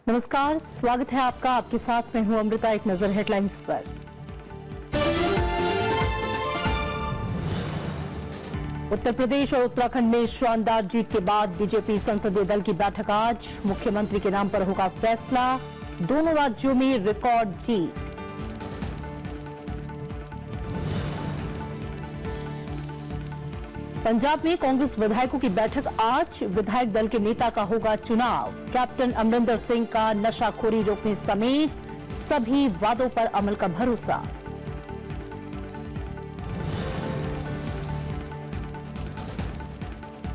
नमस्कार, स्वागत है आपका। आपके साथ मैं हूं अमृता। एक नजर हेडलाइंस पर। उत्तर प्रदेश और उत्तराखंड में शानदार जीत के बाद बीजेपी संसदीय दल की बैठक आज। मुख्यमंत्री के नाम पर होगा फैसला। दोनों राज्यों में रिकॉर्ड जीत। पंजाब में कांग्रेस विधायकों की बैठक आज। विधायक दल के नेता का होगा चुनाव। कैप्टन अमरिंदर सिंह का नशाखोरी रोकने समेत सभी वादों पर अमल का भरोसा।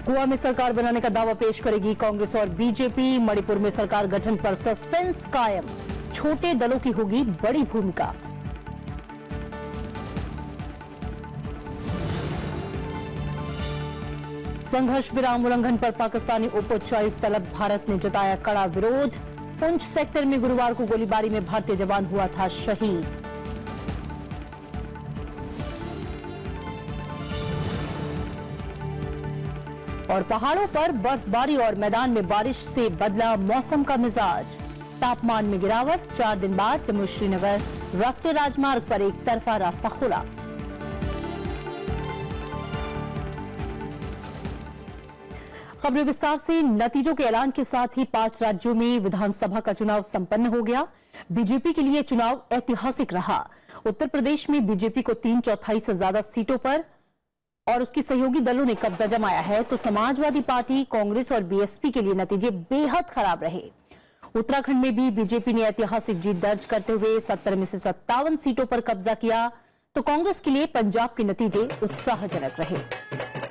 गोवा में सरकार बनाने का दावा पेश करेगी कांग्रेस और बीजेपी। मणिपुर में सरकार गठन पर सस्पेंस कायम। छोटे दलों की होगी बड़ी भूमिका। संघर्ष विराम उल्लंघन पर पाकिस्तानी उच्चायुक्त तलब भारत ने जताया कड़ा विरोध। पुंछ सेक्टर में गुरुवार को गोलीबारी में भारतीय जवान हुआ था शहीद। और पहाड़ों पर बर्फबारी और मैदान में बारिश से बदला मौसम का मिजाज। तापमान में गिरावट। 4 दिन बाद जम्मू श्रीनगर राष्ट्रीय राजमार्ग पर एक तरफा रास्ता खुला। खबरें विस्तार से। नतीजों के ऐलान के साथ ही 5 राज्यों में विधानसभा का चुनाव संपन्न हो गया। बीजेपी के लिए चुनाव ऐतिहासिक रहा। उत्तर प्रदेश में बीजेपी को 3/4 से ज्यादा सीटों पर और उसकी सहयोगी दलों ने कब्जा जमाया है, तो समाजवादी पार्टी, कांग्रेस और बीएसपी के लिए नतीजे बेहद खराब रहे। उत्तराखंड में भी बीजेपी ने ऐतिहासिक जीत दर्ज करते हुए 70 में से 57 सीटों पर कब्जा किया, तो कांग्रेस के लिए पंजाब के नतीजे उत्साहजनक रहे।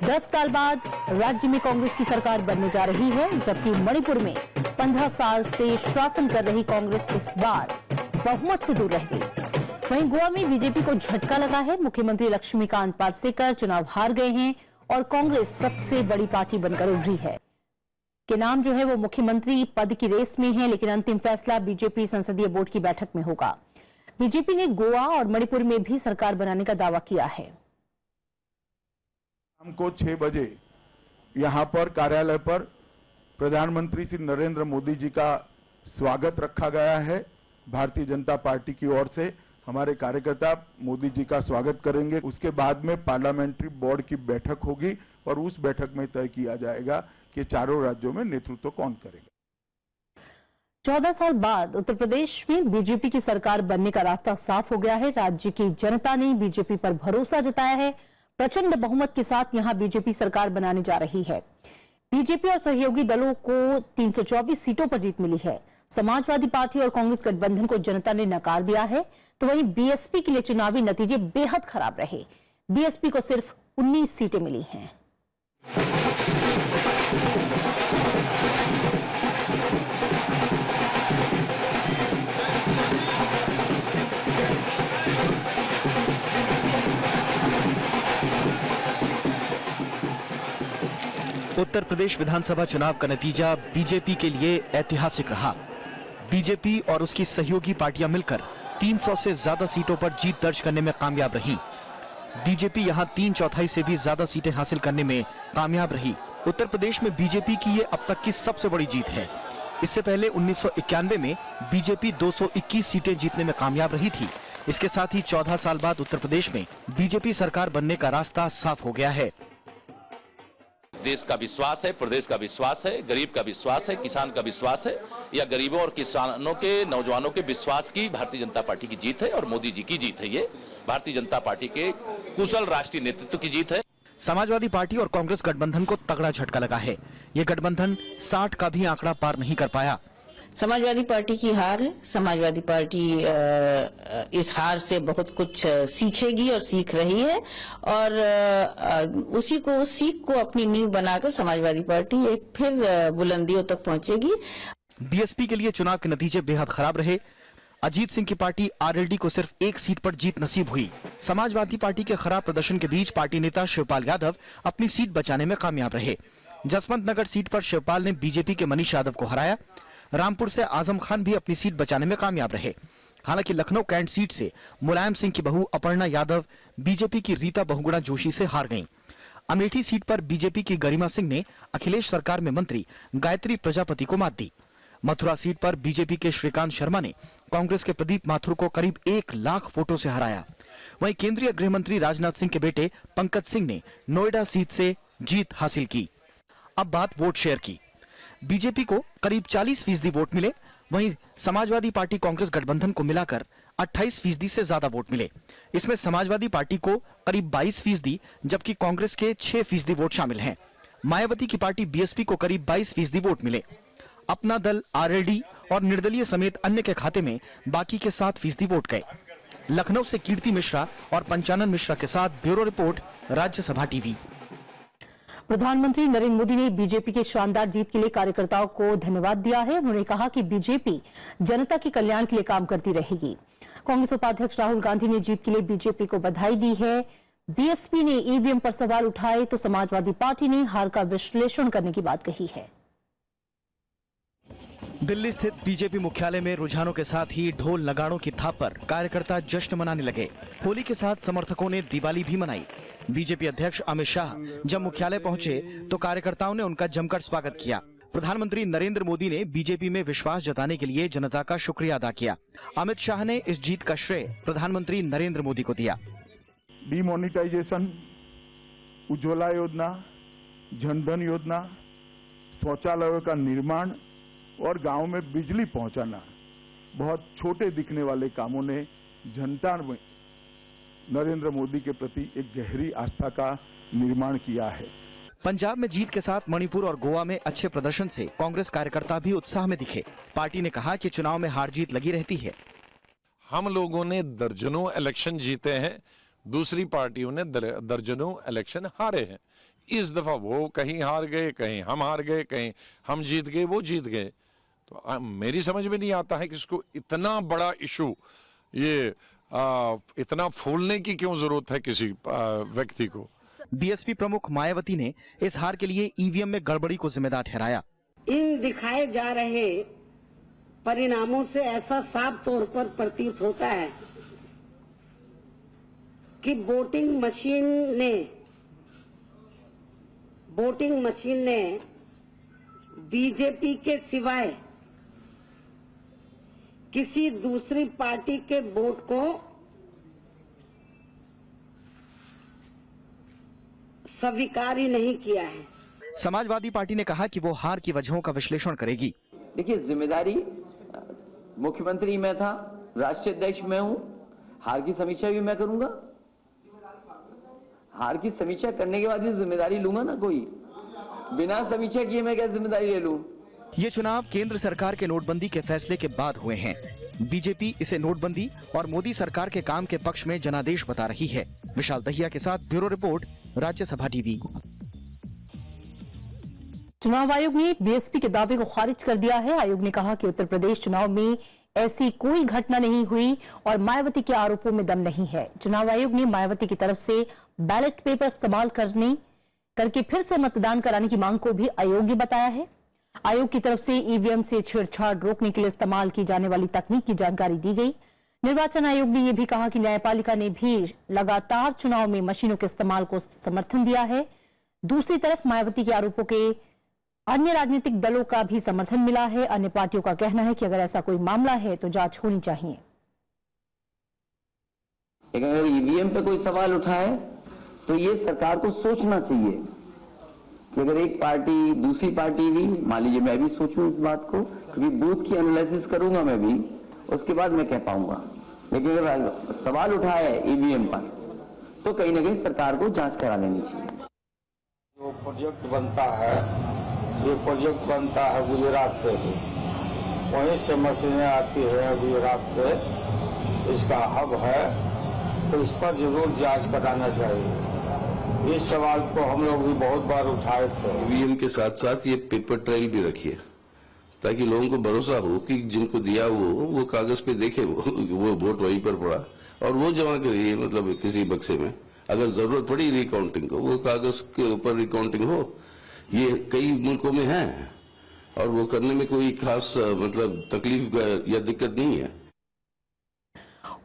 10 साल बाद राज्य में कांग्रेस की सरकार बनने जा रही है, जबकि मणिपुर में 15 साल से शासन कर रही कांग्रेस इस बार बहुमत से दूर रह गई। वहीं गोवा में बीजेपी को झटका लगा है। मुख्यमंत्री लक्ष्मीकांत पार्सेकर चुनाव हार गए हैं और कांग्रेस सबसे बड़ी पार्टी बनकर उभरी है। के नाम जो है वो मुख्यमंत्री पद की रेस में है, लेकिन अंतिम फैसला बीजेपी संसदीय बोर्ड की बैठक में होगा। बीजेपी ने गोवा और मणिपुर में भी सरकार बनाने का दावा किया है। शाम को 6 बजे यहां पर कार्यालय पर प्रधानमंत्री श्री नरेंद्र मोदी जी का स्वागत रखा गया है। भारतीय जनता पार्टी की ओर से हमारे कार्यकर्ता मोदी जी का स्वागत करेंगे। उसके बाद में पार्लियामेंट्री बोर्ड की बैठक होगी और उस बैठक में तय किया जाएगा कि चारों राज्यों में नेतृत्व कौन करेगा। 14 साल बाद उत्तर प्रदेश में बीजेपी की सरकार बनने का रास्ता साफ हो गया है। राज्य की जनता ने बीजेपी पर भरोसा जताया है। प्रचंड बहुमत के साथ यहां बीजेपी सरकार बनाने जा रही है। बीजेपी और सहयोगी दलों को 324 सीटों पर जीत मिली है। समाजवादी पार्टी और कांग्रेस गठबंधन को जनता ने नकार दिया है, तो वहीं बीएसपी के लिए चुनावी नतीजे बेहद खराब रहे। बीएसपी को सिर्फ 19 सीटें मिली हैं। उत्तर प्रदेश विधानसभा चुनाव का नतीजा बीजेपी के लिए ऐतिहासिक रहा। बीजेपी और उसकी सहयोगी पार्टियां मिलकर 300 से ज्यादा सीटों पर जीत दर्ज करने में कामयाब रही। बीजेपी यहां 3/4 से भी ज्यादा सीटें हासिल करने में कामयाब रही। उत्तर प्रदेश में बीजेपी की ये अब तक की सबसे बड़ी जीत है। इससे पहले 1991 में बीजेपी 221 सीटें जीतने में कामयाब रही थी। इसके साथ ही 14 साल बाद उत्तर प्रदेश में बीजेपी सरकार बनने का रास्ता साफ हो गया है। देश का विश्वास है, प्रदेश का विश्वास है, गरीब का विश्वास है, किसान का विश्वास है, या गरीबों और किसानों के, नौजवानों के विश्वास की भारतीय जनता पार्टी की जीत है और मोदी जी की जीत है। ये भारतीय जनता पार्टी के कुशल राष्ट्रीय नेतृत्व की जीत है। समाजवादी पार्टी और कांग्रेस गठबंधन को तगड़ा झटका लगा है। ये गठबंधन 60 का भी आंकड़ा पार नहीं कर पाया। समाजवादी पार्टी की हार है। समाजवादी पार्टी इस हार से बहुत कुछ सीखेगी और सीख रही है, और उस सीख को अपनी नींव बनाकर समाजवादी पार्टी एक फिर बुलंदियों तक पहुंचेगी। बीएसपी के लिए चुनाव के नतीजे बेहद खराब रहे। अजीत सिंह की पार्टी आरएलडी को सिर्फ 1 सीट पर जीत नसीब हुई। समाजवादी पार्टी के खराब प्रदर्शन के बीच पार्टी नेता शिवपाल यादव अपनी सीट बचाने में कामयाब रहे। जसवंत नगर सीट पर शिवपाल ने बीजेपी के मनीष यादव को हराया। रामपुर से आजम खान भी अपनी सीट बचाने में कामयाब रहे। हालांकि लखनऊ कैंट सीट से मुलायम सिंह की बहू अपर्णा यादव बीजेपी की रीता बहुगुणा जोशी से हार गईं। अमेठी सीट पर बीजेपी की गरिमा सिंह ने अखिलेश सरकार में मंत्री गायत्री प्रजापति को मात दी। मथुरा सीट पर बीजेपी के श्रीकांत शर्मा ने कांग्रेस के प्रदीप माथुर को करीब 1 लाख वोटों से हराया। वहीं केंद्रीय गृह मंत्री राजनाथ सिंह के बेटे पंकज सिंह ने नोएडा सीट से जीत हासिल की। अब बात वोट शेयर की। बीजेपी को करीब 40% वोट मिले, वहीं समाजवादी पार्टी कांग्रेस गठबंधन को मिलाकर 28% से ज्यादा वोट मिले। इसमें समाजवादी पार्टी को करीब 22%, जबकि कांग्रेस के 6% वोट शामिल हैं। मायावती की पार्टी बीएसपी को करीब 22% वोट मिले। अपना दल, आरएलडी और निर्दलीय समेत अन्य के खाते में बाकी के 7% वोट गए। लखनऊ से कीर्ति मिश्रा और पंचानन मिश्रा के साथ ब्यूरो रिपोर्ट, राज्यसभा टीवी। प्रधानमंत्री नरेंद्र मोदी ने बीजेपी की शानदार जीत के लिए कार्यकर्ताओं को धन्यवाद दिया है। उन्होंने कहा कि बीजेपी जनता के कल्याण के लिए काम करती रहेगी। कांग्रेस उपाध्यक्ष राहुल गांधी ने जीत के लिए बीजेपी को बधाई दी है। बीएसपी ने ईवीएम पर सवाल उठाए तो समाजवादी पार्टी ने हार का विश्लेषण करने की बात कही है। दिल्ली स्थित बीजेपी मुख्यालय में रुझानों के साथ ही ढोल नगाड़ों की थाप पर कार्यकर्ता जश्न मनाने लगे। होली के साथ समर्थकों ने दिवाली भी मनाई। बीजेपी अध्यक्ष अमित शाह जब मुख्यालय पहुंचे तो कार्यकर्ताओं ने उनका जमकर स्वागत किया। प्रधानमंत्री नरेंद्र मोदी ने बीजेपी में विश्वास जताने के लिए जनता का शुक्रिया अदा किया। अमित शाह ने इस जीत का श्रेय प्रधानमंत्री नरेंद्र मोदी को दिया। डिमोनेटाइजेशन, उज्ज्वला योजना, जनधन योजना, शौचालयों का निर्माण और गांव में बिजली पहुंचाना, बहुत छोटे दिखने वाले कामों ने जनता में नरेंद्र मोदी के प्रति एक गहरी आस्था का निर्माण किया है। पंजाब में जीत के साथ मणिपुर और गोवा में अच्छे प्रदर्शन से कांग्रेस कार्यकर्ता भी उत्साह में दिखे। पार्टी ने कहा कि चुनाव में हार जीत लगी रहती है। हम लोगों ने दर्जनों इलेक्शन जीते हैं, दूसरी पार्टियों ने दर्जनों इलेक्शन हारे हैं। इस दफा वो कहीं हार गए, कहीं हम हार गए, कहीं हम जीत गए, वो जीत गए। तो मेरी समझ में नहीं आता है कि इसको इतना बड़ा इशू, ये इतना फूलने की क्यों जरूरत है किसी व्यक्ति को। बीएसपी प्रमुख मायावती ने इस हार के लिए ईवीएम में गड़बड़ी को जिम्मेदार ठहराया। इन दिखाए जा रहे परिणामों से ऐसा साफ तौर पर प्रतीत होता है कि वोटिंग मशीन ने बीजेपी के सिवाय किसी दूसरी पार्टी के वोट को स्वीकार ही नहीं किया है। समाजवादी पार्टी ने कहा कि वो हार की वजहों का विश्लेषण करेगी। देखिए, जिम्मेदारी मुख्यमंत्री मैं था, राष्ट्रीय अध्यक्ष मैं हूं, हार की समीक्षा भी मैं करूंगा। हार की समीक्षा करने के बाद ही जिम्मेदारी लूंगा ना, कोई बिना समीक्षा किए मैं क्या जिम्मेदारी ले लूं। ये चुनाव केंद्र सरकार के नोटबंदी के फैसले के बाद हुए हैं। बीजेपी इसे नोटबंदी और मोदी सरकार के काम के पक्ष में जनादेश बता रही है। विशाल दहिया के साथ ब्यूरो रिपोर्ट, राज्यसभा टीवी। चुनाव आयोग ने बीएसपी के दावे को खारिज कर दिया है। आयोग ने कहा कि उत्तर प्रदेश चुनाव में ऐसी कोई घटना नहीं हुई और मायावती के आरोपों में दम नहीं है। चुनाव आयोग ने मायावती की तरफ से बैलेट पेपर इस्तेमाल करके फिर से मतदान कराने की मांग को भी अयोग्य बताया है। आयोग की तरफ से ईवीएम से छेड़छाड़ रोकने के लिए इस्तेमाल की जाने वाली तकनीक की जानकारी दी गई। निर्वाचन आयोग ने यह भी कहा कि न्यायपालिका ने भी लगातार चुनाव में मशीनों के इस्तेमाल को समर्थन दिया है। दूसरी तरफ मायावती के आरोपों के अन्य राजनीतिक दलों का भी समर्थन मिला है। अन्य पार्टियों का कहना है कि अगर ऐसा कोई मामला है तो जांच होनी चाहिए। अगर ईवीएम पे कोई सवाल उठाए तो ये सरकार को सोचना चाहिए कि अगर एक पार्टी दूसरी पार्टी भी, मान लीजिए मैं भी सोचूं इस बात को, क्योंकि बूथ की एनालिसिस करूंगा मैं भी, उसके बाद मैं कह पाऊंगा। लेकिन अगर सवाल उठाए ईवीएम पर तो कहीं ना कहीं सरकार को जांच करा लेनी चाहिए। जो प्रोजेक्ट बनता है, ये प्रोजेक्ट बनता है गुजरात से ही, वहीं से मशीनें आती है गुजरात से, इसका हब है, तो इस पर जरूर जांच कराना चाहिए। इस सवाल को हम लोग भी बहुत बार उठाए थे। ईवीएम के साथ साथ ये पेपर ट्रेल भी रखिए ताकि लोगों को भरोसा हो कि जिनको दिया वो कागज पे देखे वो वोट वहीं पर पड़ा और वो जमा करिए, मतलब किसी बक्से में। अगर जरूरत पड़ी रिकाउंटिंग को, वो कागज के ऊपर रिकाउंटिंग हो। ये कई मुल्कों में है और वो करने में कोई खास मतलब तकलीफ या दिक्कत नहीं है।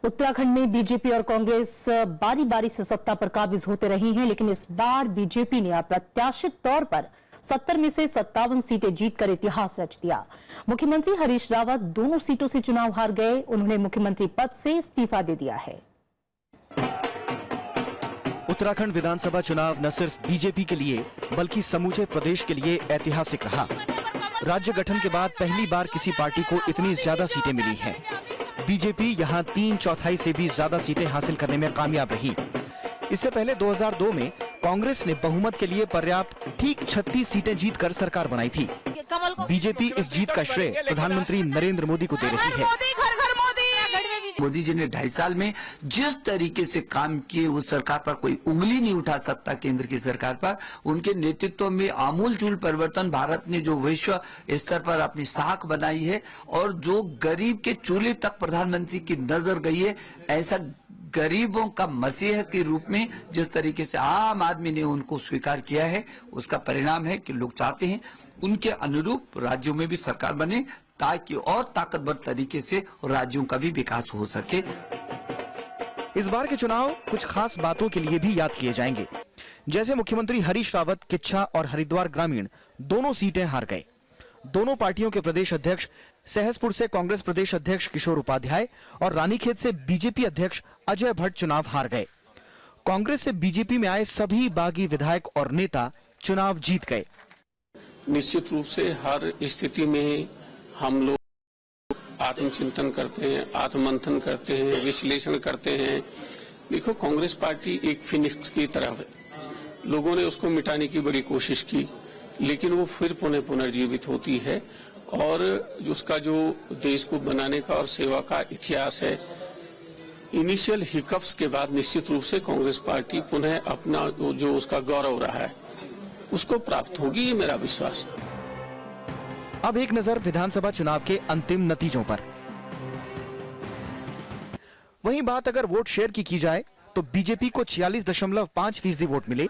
उत्तराखंड में बीजेपी और कांग्रेस बारी बारी से सत्ता पर काबिज होते रही हैं, लेकिन इस बार बीजेपी ने अप्रत्याशित तौर पर 70 में से 57 सीटें जीतकर इतिहास रच दिया। मुख्यमंत्री हरीश रावत दोनों सीटों से चुनाव हार गए। उन्होंने मुख्यमंत्री पद से इस्तीफा दे दिया है। उत्तराखंड विधानसभा चुनाव न सिर्फ बीजेपी के लिए बल्कि समूचे प्रदेश के लिए ऐतिहासिक रहा। राज्य गठन के बाद पहली बार किसी पार्टी को इतनी ज्यादा सीटें मिली हैं। बीजेपी यहां 3/4 से भी ज्यादा सीटें हासिल करने में कामयाब रही। इससे पहले 2002 में कांग्रेस ने बहुमत के लिए पर्याप्त ठीक 36 सीटें जीतकर सरकार बनाई थी। बीजेपी इस जीत का श्रेय प्रधानमंत्री नरेंद्र मोदी को दे रही है। मोदी जी ने 2.5 साल में जिस तरीके से काम किए उस सरकार पर कोई उंगली नहीं उठा सकता। केंद्र की सरकार पर उनके नेतृत्व में आमूलचूल परिवर्तन, भारत ने जो विश्व स्तर पर अपनी साख बनाई है और जो गरीब के चूल्हे तक प्रधानमंत्री की नजर गई है, ऐसा गरीबों का मसीह के रूप में जिस तरीके से आम आदमी ने उनको स्वीकार किया है, उसका परिणाम है कि लोग चाहते हैं उनके अनुरूप राज्यों में भी सरकार बने ताकि और ताकतवर तरीके से राज्यों का भी विकास हो सके। इस बार के चुनाव कुछ खास बातों के लिए भी याद किए जाएंगे, जैसे मुख्यमंत्री हरीश रावत किच्छा और हरिद्वार ग्रामीण दोनों सीटें हार गए। दोनों पार्टियों के प्रदेश अध्यक्ष, सहसपुर से कांग्रेस प्रदेश अध्यक्ष किशोर उपाध्याय और रानीखेत से बीजेपी अध्यक्ष अजय भट्ट चुनाव हार गए। कांग्रेस से बीजेपी में आए सभी बागी विधायक और नेता चुनाव जीत गए। निश्चित रूप से हर स्थिति में हम लोग आत्मचिंतन करते हैं, आत्ममंथन करते हैं, विश्लेषण करते हैं। देखो, कांग्रेस पार्टी एक फिनिक्स की तरह है। लोगों ने उसको मिटाने की बड़ी कोशिश की, लेकिन वो फिर पुनर्जीवित होती है और उसका जो देश को बनाने का और सेवा का इतिहास है, इनिशियल हिकअप्स के बाद निश्चित रूप से कांग्रेस पार्टी पुनः अपना जो उसका गौरव रहा है उसको प्राप्त होगी, ये मेरा विश्वास। अब एक नजर विधानसभा चुनाव के अंतिम नतीजों पर। वहीं बात अगर वोट शेयर की जाए तो बीजेपी को 46.5% वोट मिले।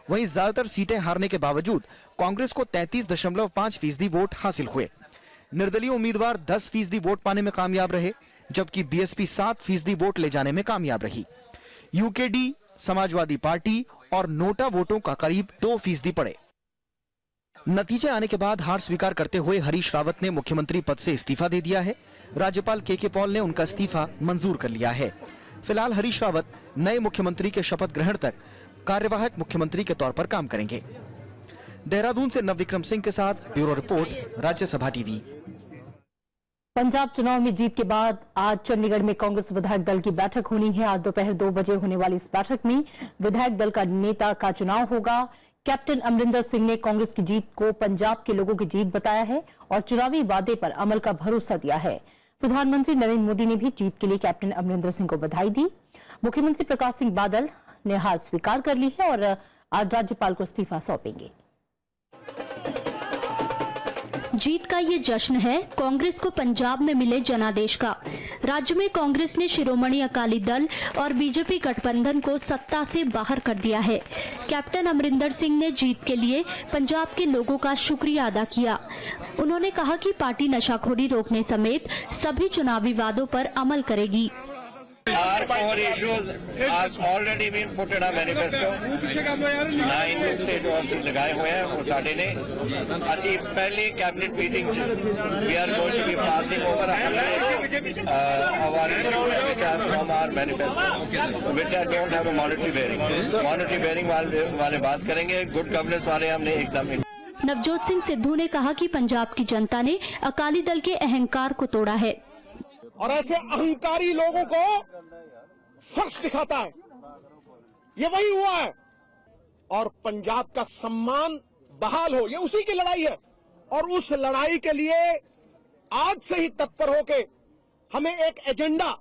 वहीं ज्यादातर सीटें हारने के बावजूद कांग्रेस को 33.5% वोट हासिल हुए। निर्दलीय उम्मीदवार 10% वोट पाने में कामयाब रहे, जबकि बीएसपी 7% वोट ले जाने में कामयाब रही। यूकेडी, समाजवादी पार्टी और नोटा वोटों का करीब 2% पड़े। नतीजे आने के बाद हार स्वीकार करते हुए हरीश रावत ने मुख्यमंत्री पद से इस्तीफा दे दिया है। राज्यपाल के पॉल ने उनका इस्तीफा मंजूर कर लिया है। फिलहाल हरीश रावत नए मुख्यमंत्री के शपथ ग्रहण तक कार्यवाहक मुख्यमंत्री के तौर पर काम करेंगे। देहरादून से नवविक्रम सिंह के साथ bureau report, Rajya Sabha TV. Punjab चुनाव में जीत के बाद आज चंडीगढ़ में कांग्रेस विधायक दल की बैठक होनी है। आज दोपहर 2 बजे होने वाली इस बैठक में विधायक दल का नेता का चुनाव होगा। कैप्टन अमरिंदर सिंह ने कांग्रेस की जीत को पंजाब के लोगों की जीत बताया है और चुनावी वादे पर अमल का भरोसा दिया है। प्रधानमंत्री नरेंद्र मोदी ने भी जीत के लिए कैप्टन अमरिंदर सिंह को बधाई दी। मुख्यमंत्री प्रकाश सिंह बादल ने हार स्वीकार कर ली है और आज राज्यपाल को इस्तीफा सौंपेंगे। जीत का ये जश्न है कांग्रेस को पंजाब में मिले जनादेश का। राज्य में कांग्रेस ने शिरोमणि अकाली दल और बीजेपी गठबंधन को सत्ता से बाहर कर दिया है। कैप्टन अमरिंदर सिंह ने जीत के लिए पंजाब के लोगों का शुक्रिया अदा किया। उन्होंने कहा कि पार्टी नशाखोरी रोकने समेत सभी चुनावी वादों पर अमल करेगी। Our core issues has already been put in a manifesto. 9 नुक्ते जो हमसे लगाए हुए हैं वो साढ़े ने असी पहली cabinet meeting we are going to be passing over our issues which are from our manifesto which I don't have a monetary bearing. Monetary bearing वाले बात करेंगे, गुड गवर्नेंस वाले हमने एकदम। नवजोत सिंह सिद्धू ने कहा कि पंजाब की जनता ने अकाली दल के अहंकार को तोड़ा है और ऐसे अहंकारी लोगों को फर्श दिखाता है। ये वही हुआ है और पंजाब का सम्मान बहाल हो, ये उसी की लड़ाई है और उस लड़ाई के लिए आज से ही तत्पर होके हमें एक एजेंडा,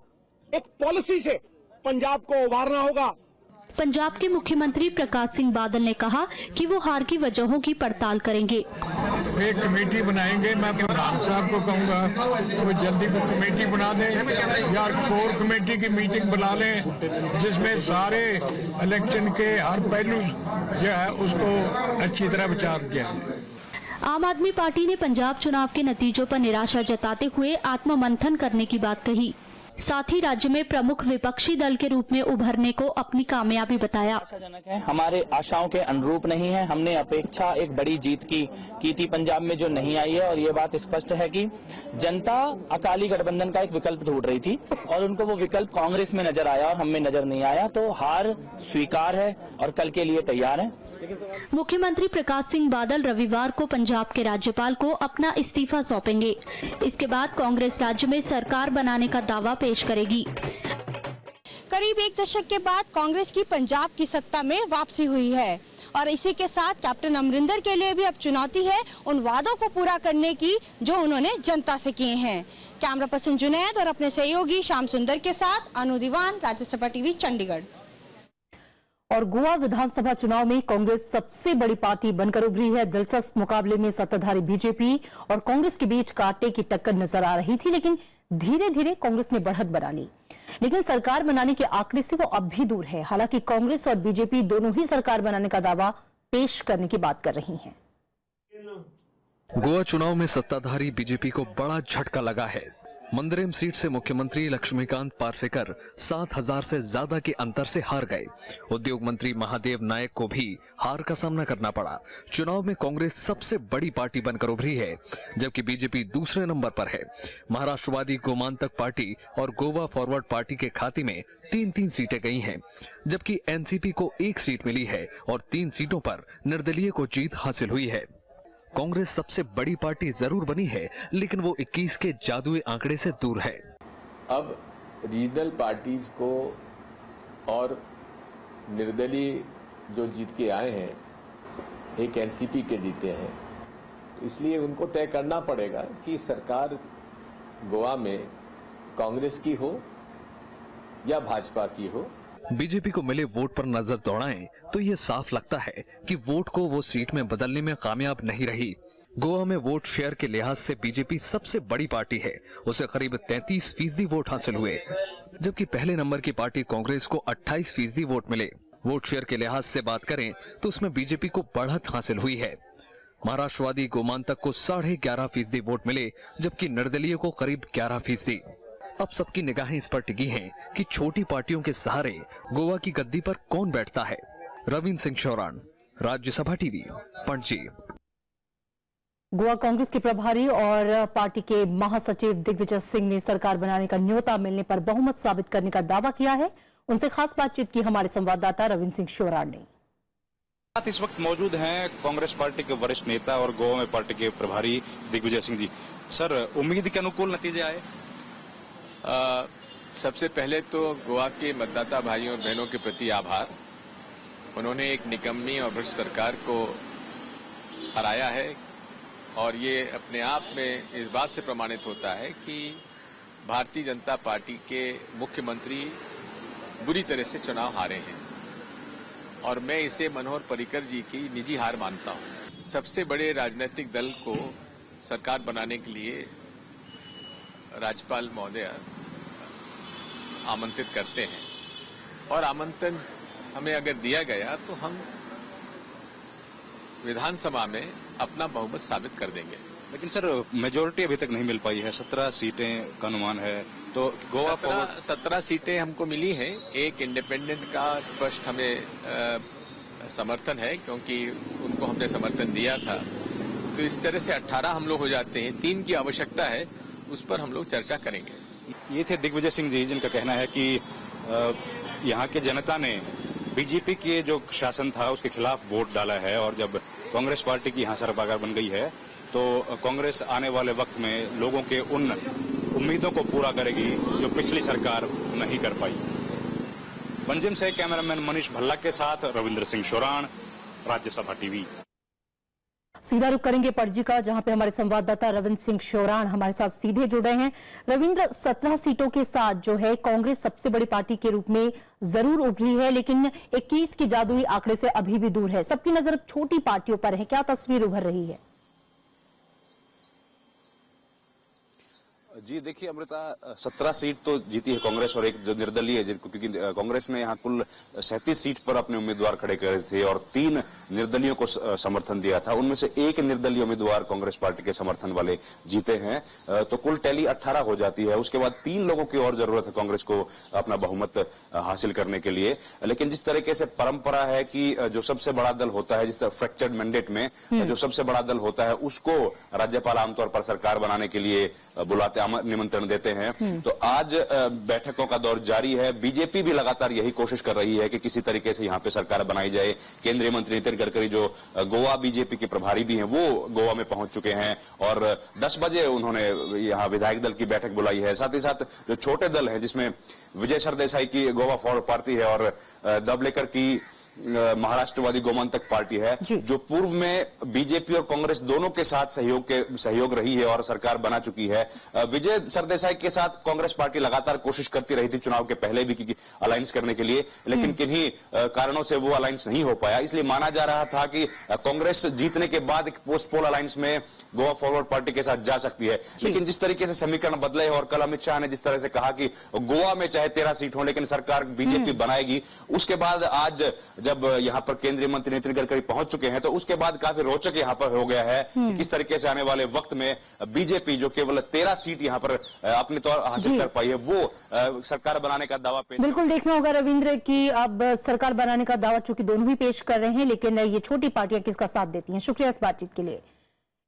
एक पॉलिसी से पंजाब को उभारना होगा। पंजाब के मुख्यमंत्री प्रकाश सिंह बादल ने कहा कि वो हार की वजहों की पड़ताल करेंगे। एक कमेटी बनाएंगे, मैं प्रधान साहब को कहूँगा वो जल्दी को कमेटी बना दें या कोर कमेटी की मीटिंग बुला लें जिसमें सारे इलेक्शन के हर पहलू जो है उसको अच्छी तरह विचार किया। आम आदमी पार्टी ने पंजाब चुनाव के नतीजों पर निराशा जताते हुए आत्ममंथन करने की बात कही। साथ ही राज्य में प्रमुख विपक्षी दल के रूप में उभरने को अपनी कामयाबी बताया। आशाजनक है, हमारे आशाओं के अनुरूप नहीं है। हमने अपेक्षा एक बड़ी जीत की थी पंजाब में, जो नहीं आई है, और ये बात स्पष्ट है कि जनता अकाली गठबंधन का एक विकल्प ढूंढ रही थी और उनको वो विकल्प कांग्रेस में नजर आया और हमें नजर नहीं आया। तो हार स्वीकार है और कल के लिए तैयार है। मुख्यमंत्री प्रकाश सिंह बादल रविवार को पंजाब के राज्यपाल को अपना इस्तीफा सौंपेंगे। इसके बाद कांग्रेस राज्य में सरकार बनाने का दावा पेश करेगी। करीब एक दशक के बाद कांग्रेस की पंजाब की सत्ता में वापसी हुई है और इसी के साथ कैप्टन अमरिंदर के लिए भी अब चुनौती है उन वादों को पूरा करने की जो उन्होंने जनता से किए हैं। कैमरा पर्सन जुनैद और अपने सहयोगी श्याम सुंदर के साथ अनु दीवान, राज्यसभा टीवी, चंडीगढ़। और गोवा विधानसभा चुनाव में कांग्रेस सबसे बड़ी पार्टी बनकर उभरी है। दिलचस्प मुकाबले में सत्ताधारी बीजेपी और कांग्रेस के बीच कांटे की टक्कर नजर आ रही थी, लेकिन धीरे धीरे कांग्रेस ने बढ़त बना ली। लेकिन सरकार बनाने के आंकड़े से वो अब भी दूर है। हालांकि कांग्रेस और बीजेपी दोनों ही सरकार बनाने का दावा पेश करने की बात कर रही हैं। गोवा चुनाव में सत्ताधारी बीजेपी को बड़ा झटका लगा है। मंदिरेम सीट से मुख्यमंत्री लक्ष्मीकांत पार्सेकर 7,000 से ज्यादा के अंतर से हार गए। उद्योग मंत्री महादेव नायक को भी हार का सामना करना पड़ा। चुनाव में कांग्रेस सबसे बड़ी पार्टी बनकर उभरी है, जबकि बीजेपी दूसरे नंबर पर है। महाराष्ट्रवादी गोमांतक पार्टी और गोवा फॉरवर्ड पार्टी के खाते में 3-3 सीटें गई हैं, जबकि एनसीपी को 1 सीट मिली है और 3 सीटों पर निर्दलीय को जीत हासिल हुई है। कांग्रेस सबसे बड़ी पार्टी जरूर बनी है, लेकिन वो 21 के जादुई आंकड़े से दूर है। अब रीजनल पार्टीज को और निर्दलीय जो जीत के आए हैं, एक एनसीपी के जीते हैं, इसलिए उनको तय करना पड़ेगा कि सरकार गोवा में कांग्रेस की हो या भाजपा की हो। बीजेपी को मिले वोट पर नजर दौड़ाएं तो ये साफ लगता है कि वोट को वो सीट में बदलने में कामयाब नहीं रही। गोवा में वोट शेयर के लिहाज से बीजेपी सबसे बड़ी पार्टी है, उसे करीब 33% वोट हासिल हुए, जबकि पहले नंबर की पार्टी कांग्रेस को 28% वोट मिले। वोट शेयर के लिहाज से बात करें तो उसमें बीजेपी को बढ़त हासिल हुई है। महाराष्ट्रवादी गोमांतक को 11.5% वोट मिले, जबकि निर्दलीय को करीब 11%। अब सबकी निगाहें इस पर टिकी हैं कि छोटी पार्टियों के सहारे गोवा की गद्दी पर कौन बैठता है। रविंद्र सिंह शौरान, राज्यसभा टीवी, पणजी। गोवा कांग्रेस के प्रभारी और पार्टी के महासचिव दिग्विजय सिंह ने सरकार बनाने का न्योता मिलने पर बहुमत साबित करने का दावा किया है। उनसे खास बातचीत की हमारे संवाददाता रविंद्र सिंह शौरान ने। इस वक्त मौजूद हैं कांग्रेस पार्टी के वरिष्ठ नेता और गोवा में पार्टी के प्रभारी दिग्विजय सिंह जी। सर, उम्मीद के अनुकूल नतीजे आए? सबसे पहले तो गोवा के मतदाता भाइयों और बहनों के प्रति आभार। उन्होंने एक निकम्मी और भ्रष्ट सरकार को हराया है और ये अपने आप में इस बात से प्रमाणित होता है कि भारतीय जनता पार्टी के मुख्यमंत्री बुरी तरह से चुनाव हारे हैं और मैं इसे मनोहर पर्रिकर जी की निजी हार मानता हूं। सबसे बड़े राजनीतिक दल को सरकार बनाने के लिए राज्यपाल महोदय आमंत्रित करते हैं और आमंत्रण हमें अगर दिया गया तो हम विधानसभा में अपना बहुमत साबित कर देंगे। लेकिन सर, मेजोरिटी अभी तक नहीं मिल पाई है। 17 सीटें का अनुमान है, तो गोवा 17 सीटें हमको मिली हैं। एक इंडिपेंडेंट का स्पष्ट हमें समर्थन है, क्योंकि उनको हमने समर्थन दिया था। तो इस तरह से 18 हम लोग हो जाते हैं। 3 की आवश्यकता है, उस पर हम लोग चर्चा करेंगे। ये थे दिग्विजय सिंह जी, जिनका कहना है कि यहाँ के जनता ने बीजेपी के जो शासन था उसके खिलाफ वोट डाला है और जब कांग्रेस पार्टी की यहाँ सरकार बन गई है तो कांग्रेस आने वाले वक्त में लोगों के उन उम्मीदों को पूरा करेगी जो पिछली सरकार नहीं कर पाई। पंजिम से कैमरामैन मनीष भल्ला के साथ रविंद्र सिंह शौरान, राज्यसभा टीवी। सीधा रुख करेंगे पणजी का, जहां पे हमारे संवाददाता रविंद्र सिंह शौरान हमारे साथ सीधे जुड़े हैं। रविंद्र, 17 सीटों के साथ जो है कांग्रेस सबसे बड़ी पार्टी के रूप में जरूर उभरी है, लेकिन 21 की जादुई आंकड़े से अभी भी दूर है। सबकी नजर छोटी पार्टियों पर है, क्या तस्वीर उभर रही है? जी देखिए अमृता, 17 सीट तो जीती है कांग्रेस और एक जो निर्दलीय है, क्योंकि कांग्रेस ने यहाँ कुल 37 सीट पर अपने उम्मीदवार खड़े करे थे और 3 निर्दलियों को समर्थन दिया था। उनमें से एक निर्दलीय उम्मीदवार कांग्रेस पार्टी के समर्थन वाले जीते हैं, तो कुल टैली 18 हो जाती है। उसके बाद 3 लोगों की और जरूरत है कांग्रेस को अपना बहुमत हासिल करने के लिए। लेकिन जिस तरीके से परंपरा है कि जो सबसे बड़ा दल होता है, जिस तरह फ्रैक्चर्ड मैंडेट में जो सबसे बड़ा दल होता है उसको राज्यपाल आमतौर पर सरकार बनाने के लिए बुलाते, निमंत्रण देते हैं। तो आज बैठकों का दौर जारी है। बीजेपी भी लगातार यही कोशिश कर रही है कि किसी तरीके से यहाँ पे सरकार बनाई जाए। केंद्रीय मंत्री नितिन गडकरी जो गोवा बीजेपी के प्रभारी भी हैं, वो गोवा में पहुंच चुके हैं और 10 बजे उन्होंने यहाँ विधायक दल की बैठक बुलाई है। साथ ही साथ जो छोटे दल हैं, जिसमें विजय सरदेसाई की गोवा फॉरवर्ड पार्टी है और दबलेकर की महाराष्ट्रवादी गोमांतक पार्टी है, जो पूर्व में बीजेपी और कांग्रेस दोनों के साथ सहयोग रही है और सरकार बना चुकी है। विजय सरदेसाई के साथ कांग्रेस पार्टी लगातार कोशिश करती रही थी चुनाव के पहले भी कि अलायंस करने के लिए, लेकिन किन्हीं कारणों से वो अलायंस नहीं हो पाया। इसलिए माना जा रहा था कि कांग्रेस जीतने के बाद एक पोस्ट पोल अलायंस में गोवा फॉरवर्ड पार्टी के साथ जा सकती है। लेकिन जिस तरीके से समीकरण बदले और कल अमित शाह ने जिस तरह से कहा कि गोवा में चाहे 13 सीट हो लेकिन सरकार बीजेपी बनाएगी, उसके बाद आज जब यहाँ पर केंद्रीय मंत्री नितिन गडकरी पहुंच चुके हैं तो उसके बाद काफी रोचक यहाँ पर हो गया है कि किस तरीके से आने वाले वक्त में बीजेपी जो केवल 13 सीट यहाँ पर अपने तौर हासिल कर पाई है, वो सरकार बनाने का दावा पेश। बिल्कुल देखना होगा रविंद्र कि अब सरकार बनाने का दावा चूंकि दोनों ही पेश कर रहे हैं, लेकिन ये छोटी पार्टियां किसका साथ देती हैं। शुक्रिया इस बातचीत के लिए।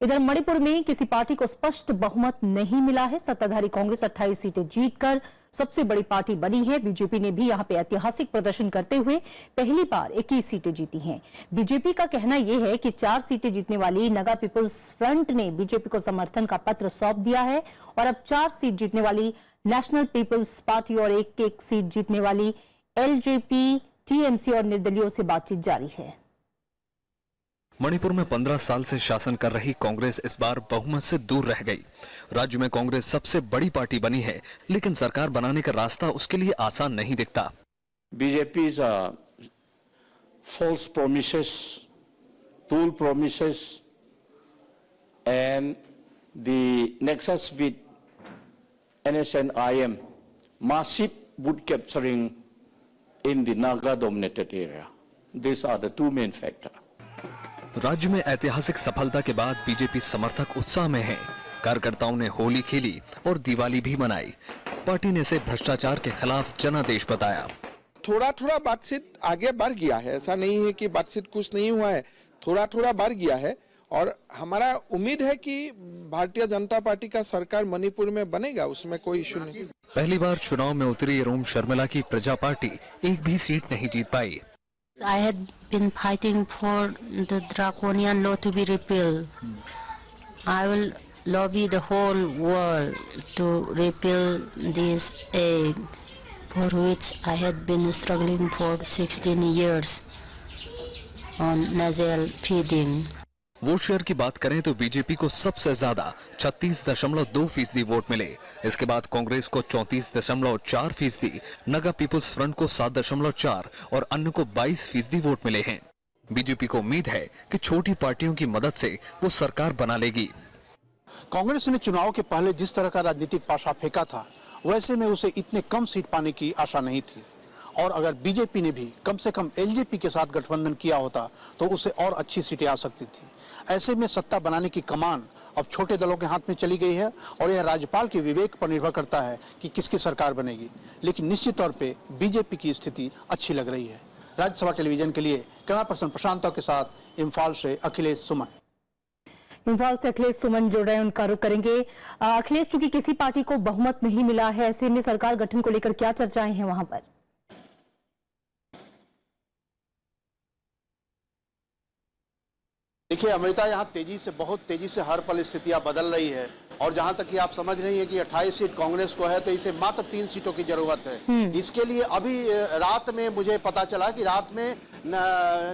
इधर मणिपुर में किसी पार्टी को स्पष्ट बहुमत नहीं मिला है। सत्ताधारी कांग्रेस 28 सीटें जीतकर सबसे बड़ी पार्टी बनी है। बीजेपी ने भी यहां पे ऐतिहासिक प्रदर्शन करते हुए पहली बार 21 सीटें जीती हैं। बीजेपी का कहना यह है कि 4 सीटें जीतने वाली नगा पीपुल्स फ्रंट ने बीजेपी को समर्थन का पत्र सौंप दिया है और अब 4 सीट जीतने वाली नेशनल पीपुल्स पार्टी और एक सीट जीतने वाली एलजेपी, टीएमसी और निर्दलियों से बातचीत जारी है। मणिपुर में 15 साल से शासन कर रही कांग्रेस इस बार बहुमत से दूर रह गई। राज्य में कांग्रेस सबसे बड़ी पार्टी बनी है, लेकिन सरकार बनाने का रास्ता उसके लिए आसान नहीं दिखता। BJP's false promises, tool promises, and the nexus with NSNIM, massive wood capturing in the Naga-dominated area. These are the 2 main factors. राज्य में ऐतिहासिक सफलता के बाद बीजेपी समर्थक उत्साह में हैं। कार्यकर्ताओं ने होली खेली और दिवाली भी मनाई। पार्टी ने इसे भ्रष्टाचार के खिलाफ जनादेश बताया। थोड़ा थोड़ा बातचीत आगे बढ़ गया है, ऐसा नहीं है कि बातचीत कुछ नहीं हुआ है, थोड़ा थोड़ा बढ़ गया है और हमारा उम्मीद है कि भारतीय जनता पार्टी का सरकार मणिपुर में बनेगा, उसमें कोई इशू नहीं। पहली बार चुनाव में उतरी रोम शर्मिला की प्रजा पार्टी एक भी सीट नहीं जीत पाई। I had been fighting for the draconian law to be repealed. I will lobby the whole world to repeal this act for which I had been struggling for 16 years on nasal feeding. Vote share की बात करें तो BJP को सबसे ज्यादा 36.2% vote मिले। इसके बाद कांग्रेस को 34.4%, नगा पीपुल्स फ्रंट को 7.4% और अन्य को 22% वोट मिले हैं। बीजेपी को उम्मीद है कि छोटी पार्टियों की मदद से वो सरकार बना लेगी। कांग्रेस ने चुनाव के पहले जिस तरह का राजनीतिक पासा फेंका था, वैसे में उसे इतने कम सीट पाने की आशा नहीं थी और अगर बीजेपी ने भी कम से कम एलजेपी के साथ गठबंधन किया होता तो उसे और अच्छी सीटें आ सकती थी। ऐसे में सत्ता बनाने की कमान अब छोटे दलों के हाथ में चली गई है और यह राज्यपाल के विवेक पर निर्भर करता है कि किसकी सरकार बनेगी, लेकिन निश्चित तौर पे बीजेपी की स्थिति अच्छी लग रही है। राज्यसभा टेलीविजन के लिए कैमरा पर्सन प्रशांत के साथ इम्फाल से अखिलेश सुमन। इम्फाल से अखिलेश सुमन जुड़ रहे हैं, उनका रुख करेंगे। अखिलेश, चूंकि किसी पार्टी को बहुमत नहीं मिला है, ऐसे में सरकार गठन को लेकर क्या चर्चाएं हैं वहां पर? देखिए अमृता, यहाँ बहुत तेजी से हर पल स्थितियां बदल रही है और जहां तक कि आप समझ रही है कि 28 सीट कांग्रेस को है तो इसे मात्र 3 सीटों की जरूरत है। इसके लिए अभी रात में मुझे पता चला कि रात में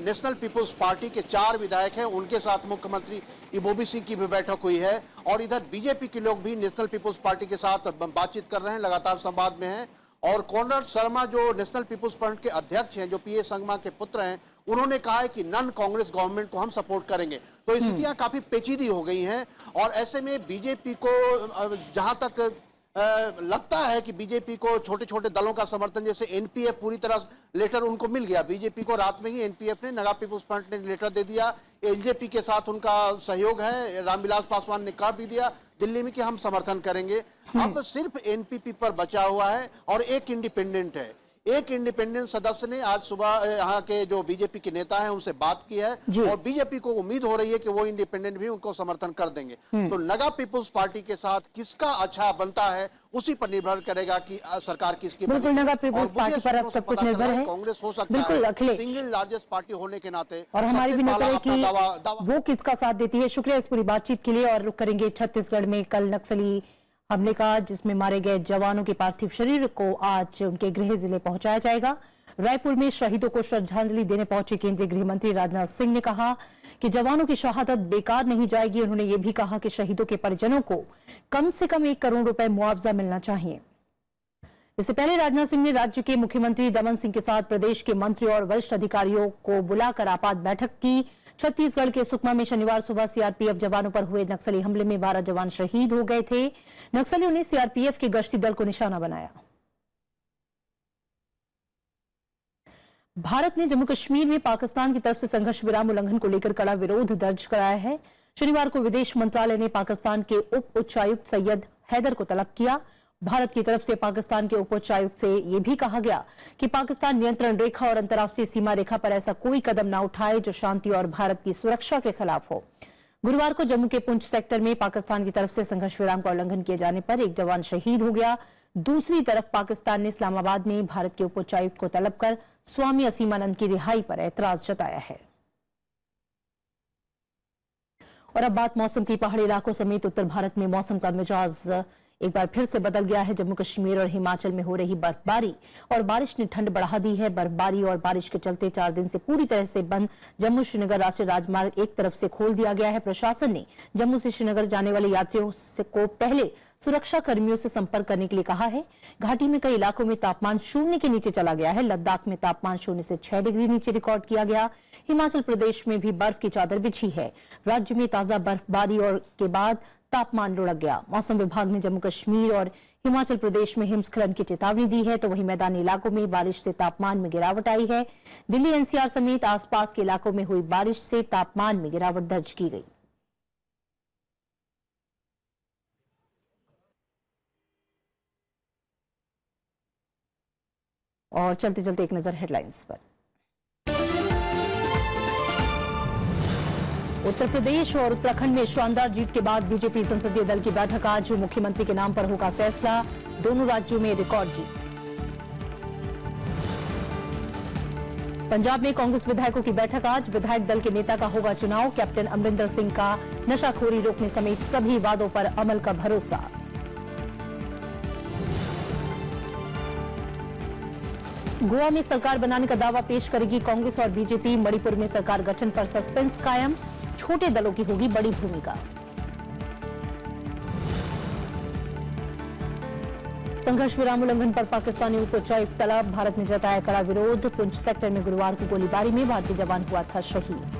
नेशनल पीपुल्स पार्टी के 4 विधायक हैं, उनके साथ मुख्यमंत्री इबोबी सिंह की भी बैठक हुई है और इधर बीजेपी के लोग भी नेशनल पीपुल्स पार्टी के साथ बातचीत कर रहे हैं, लगातार संवाद में हैं। और कॉनराड शर्मा जो नेशनल पीपुल्स फ्रंट के अध्यक्ष हैं, जो पीए संगमा के पुत्र हैं, उन्होंने कहा है कि नॉन कांग्रेस गवर्नमेंट को हम सपोर्ट करेंगे। तो स्थितियां काफी पेचीदी हो गई हैं और ऐसे में बीजेपी को जहां तक लगता है कि बीजेपी को छोटे छोटे दलों का समर्थन, जैसे एनपीएफ पूरी तरह लेटर उनको मिल गया, बीजेपी को रात में ही एनपीएफ ने, नगा पीपुल्स फ्रंट ने लेटर दे दिया, एलजेपी के साथ उनका सहयोग है, रामविलास पासवान ने कहा भी दिया दिल्ली में कि हम समर्थन करेंगे। अब सिर्फ एनपीपी पर बचा हुआ है और एक इंडिपेंडेंट है। एक इंडिपेंडेंट सदस्य ने आज सुबह यहाँ के जो बीजेपी के नेता हैं उनसे बात की है और बीजेपी को उम्मीद हो रही है कि वो इंडिपेंडेंट भी उनको समर्थन कर देंगे। तो नगा पीपुल्स पार्टी के साथ किसका अच्छा बनता है उसी पर निर्भर करेगा कि सरकार किसकी। बिल्कुल, नगा पीपुल्स पार्टी पर अब सब कुछ निर्भर है। कांग्रेस हो सकता बिल्कुल है सिंगल लार्जेस्ट पार्टी होने के नाते, और हमारी भी नजर है कि वो किसका साथ देती है। शुक्रिया इस पूरी बातचीत के लिए। और रुक करेंगे छत्तीसगढ़ में कल नक्सली हमले का, जिसमें मारे गए जवानों के पार्थिव शरीर को आज उनके गृह जिले पहुंचाया जाएगा। रायपुर में शहीदों को श्रद्धांजलि देने पहुंचे केंद्रीय गृह मंत्री राजनाथ सिंह ने कहा कि जवानों की शहादत बेकार नहीं जाएगी। उन्होंने ये भी कहा कि शहीदों के परिजनों को कम से कम 1 करोड़ रुपए मुआवजा मिलना चाहिए। इससे पहले राजनाथ सिंह ने राज्य के मुख्यमंत्री रमन सिंह के साथ प्रदेश के मंत्री और वरिष्ठ अधिकारियों को बुलाकर आपात बैठक की। छत्तीसगढ़ के सुकमा में शनिवार सुबह सीआरपीएफ जवानों पर हुए नक्सली हमले में 12 जवान शहीद हो गए थे। नक्सलियों ने सीआरपीएफ के गश्ती दल को निशाना बनाया। भारत ने जम्मू कश्मीर में पाकिस्तान की तरफ से संघर्ष विराम उल्लंघन को लेकर कड़ा विरोध दर्ज कराया है। शनिवार को विदेश मंत्रालय ने पाकिस्तान के उप उच्चायुक्त सैयद हैदर को तलब किया। भारत की तरफ से पाकिस्तान के उप उच्चायुक्त से यह भी कहा गया कि पाकिस्तान नियंत्रण रेखा और अंतर्राष्ट्रीय सीमा रेखा पर ऐसा कोई कदम न उठाए जो शांति और भारत की सुरक्षा के खिलाफ हो। गुरुवार को जम्मू के पुंछ सेक्टर में पाकिस्तान की तरफ से संघर्ष विराम का उल्लंघन किए जाने पर 1 जवान शहीद हो गया। दूसरी तरफ पाकिस्तान ने इस्लामाबाद में भारत के उप उच्चायुक्त को तलब कर स्वामी असीमानंद की रिहाई पर ऐतराज जताया है। और अब बात मौसम की। पहाड़ी इलाकों समेत उत्तर भारत में मौसम का मिजाज एक बार फिर से बदल गया है। जम्मू कश्मीर और हिमाचल में हो रही बर्फबारी और बारिश ने ठंड बढ़ा दी है। बर्फबारी और बारिश के चलते 4 दिन से पूरी तरह से बंद जम्मू श्रीनगर राष्ट्रीय राजमार्ग एक तरफ से खोल दिया गया है। प्रशासन ने जम्मू से श्रीनगर जाने वाले यात्रियों को पहले सुरक्षा कर्मियों से संपर्क करने के लिए कहा है। घाटी में कई इलाकों में तापमान 0 के नीचे चला गया है। लद्दाख में तापमान 0 से 6 डिग्री नीचे रिकॉर्ड किया गया। हिमाचल प्रदेश में भी बर्फ की चादर बिछी है। राज्य में ताजा बर्फबारी और के बाद तापमान लुढ़क गया। मौसम विभाग ने जम्मू कश्मीर और हिमाचल प्रदेश में हिमस्खलन की चेतावनी दी है, तो वहीं मैदानी इलाकों में बारिश से तापमान में गिरावट आई है। दिल्ली एनसीआर समेत आसपास के इलाकों में हुई बारिश से तापमान में गिरावट दर्ज की गई। और चलते चलते एक नजर हेडलाइंस पर। उत्तर प्रदेश और उत्तराखंड में शानदार जीत के बाद बीजेपी संसदीय दल की बैठक आज। मुख्यमंत्री के नाम पर होगा फैसला। दोनों राज्यों में रिकॉर्ड जीत। पंजाब में कांग्रेस विधायकों की बैठक आज। विधायक दल के नेता का होगा चुनाव। कैप्टन अमरिंदर सिंह का नशाखोरी रोकने समेत सभी वादों पर अमल का भरोसा। गोवा में सरकार बनाने का दावा पेश करेगी कांग्रेस और बीजेपी। मणिपुर में सरकार गठन पर सस्पेंस कायम। छोटे दलों की होगी बड़ी भूमिका। संघर्ष विराम उल्लंघन पर पाकिस्तानी उप उच्चायुक्त तलब। भारत ने जताया कड़ा विरोध। पुंछ सेक्टर में गुरुवार को गोलीबारी में भारतीय जवान हुआ था शहीद।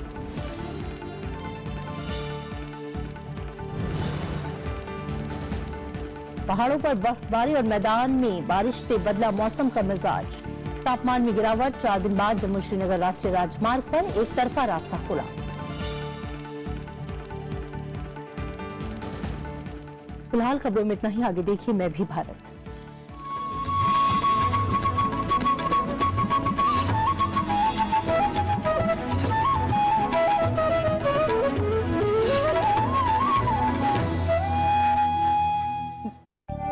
पहाड़ों पर बर्फबारी और मैदान में बारिश से बदला मौसम का मिजाज। तापमान में गिरावट। 4 दिन बाद जम्मू श्रीनगर राष्ट्रीय राजमार्ग पर एक तरफा रास्ता खुला। फिलहाल खबरों में इतना ही। आगे देखिए मैं भी भारत।